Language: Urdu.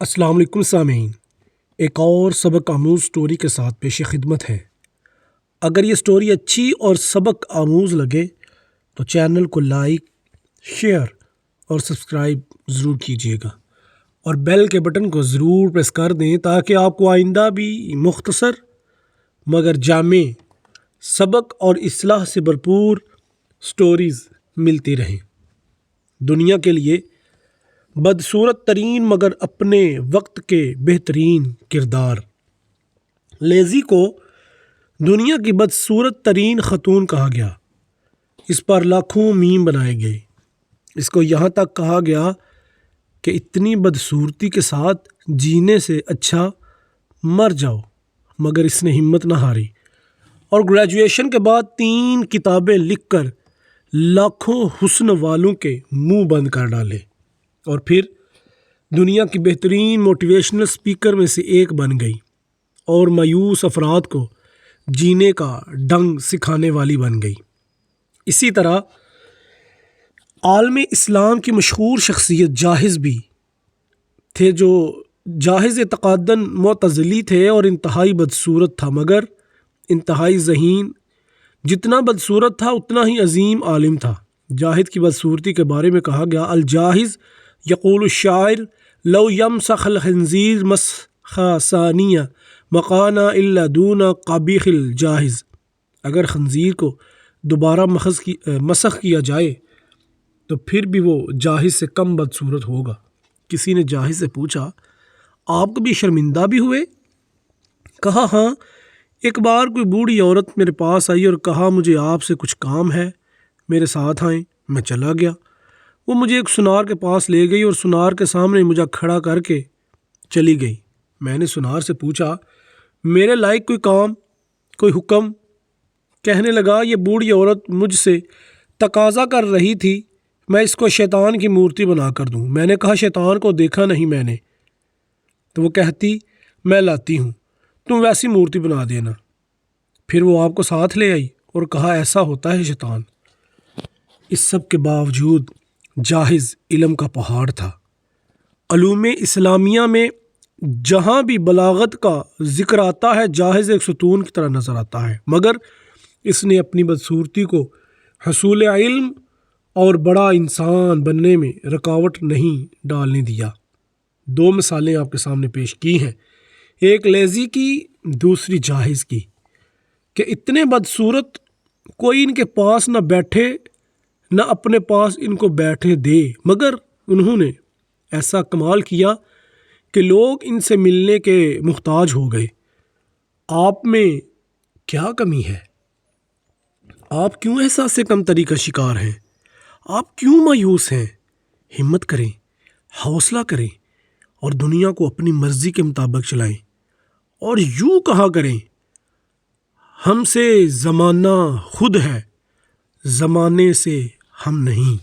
السلام علیکم سامعین، ایک اور سبق آموز سٹوری کے ساتھ پیش خدمت ہے۔ اگر یہ سٹوری اچھی اور سبق آموز لگے تو چینل کو لائک، شیئر اور سبسکرائب ضرور کیجیے گا، اور بیل کے بٹن کو ضرور پریس کر دیں تاکہ آپ کو آئندہ بھی مختصر مگر جامع سبق اور اصلاح سے بھرپور سٹوریز ملتی رہیں۔ دنیا کے لیے بدصورت ترین مگر اپنے وقت کے بہترین کردار۔ لیزی کو دنیا کی بدصورت ترین خاتون کہا گیا۔ اس پر لاکھوں میم بنائے گئے۔ اس کو یہاں تک کہا گیا کہ اتنی بدصورتی کے ساتھ جینے سے اچھا مر جاؤ، مگر اس نے ہمت نہ ہاری اور گریجویشن کے بعد 3 کتابیں لکھ کر لاکھوں حسن والوں کے منہ بند کر ڈالے، اور پھر دنیا کی بہترین موٹیویشنل اسپیکر میں سے ایک بن گئی اور مایوس افراد کو جینے کا ڈنگ سکھانے والی بن گئی۔ اسی طرح عالم اسلام کی مشہور شخصیت جاحظ بھی تھے، جو جاحظ اعتقاداً معتزلی تھے اور انتہائی بدصورت تھا، مگر انتہائی ذہین۔ جتنا بدصورت تھا اتنا ہی عظیم عالم تھا۔ جاحظ کی بدصورتی کے بارے میں کہا گیا، الجاحظ یقول الشاعر لو یمسخ الخنزیر مسخ ثانیہ مکانہ الا دون قبیح الجاحظ۔ اگر خنزیر کو دوبارہ مسخ کیا جائے تو پھر بھی وہ جاحظ سے کم بدصورت ہوگا۔ کسی نے جاحظ سے پوچھا، آپ کبھی شرمندہ بھی ہوئے؟ کہا، ہاں، ایک بار کوئی بوڑھی عورت میرے پاس آئی اور کہا، مجھے آپ سے کچھ کام ہے، میرے ساتھ آئیں۔ میں چلا گیا۔ وہ مجھے ایک سنار کے پاس لے گئی اور سنار کے سامنے مجھے کھڑا کر کے چلی گئی۔ میں نے سنار سے پوچھا، میرے لائق کوئی کام، کوئی حکم؟ کہنے لگا، یہ بوڑھی عورت مجھ سے تقاضا کر رہی تھی میں اس کو شیطان کی مورتی بنا کر دوں۔ میں نے کہا، شیطان کو دیکھا نہیں میں نے۔ تو وہ کہتی، میں لاتی ہوں، تم ویسی مورتی بنا دینا۔ پھر وہ آپ کو ساتھ لے آئی اور کہا، ایسا ہوتا ہے شیطان۔ اس سب کے باوجود جاحظ علم کا پہاڑ تھا۔ علوم اسلامیہ میں جہاں بھی بلاغت کا ذکر آتا ہے، جاحظ ایک ستون کی طرح نظر آتا ہے، مگر اس نے اپنی بدصورتی کو حصول علم اور بڑا انسان بننے میں رکاوٹ نہیں ڈالنے دیا۔ 2 مثالیں آپ کے سامنے پیش کی ہیں، ایک لیزی کی، دوسری جاحظ کی، کہ اتنے بدصورت کوئی ان کے پاس نہ بیٹھے نہ اپنے پاس ان کو بیٹھنے دے، مگر انہوں نے ایسا کمال کیا کہ لوگ ان سے ملنے کے محتاج ہو گئے۔ آپ میں کیا کمی ہے؟ آپ کیوں احساس کمتری کا شکار ہیں؟ آپ کیوں مایوس ہیں؟ ہمت کریں، حوصلہ کریں اور دنیا کو اپنی مرضی کے مطابق چلائیں، اور یوں کہا کریں، ہم سے زمانہ خود ہے، زمانے سے ہم نہیں۔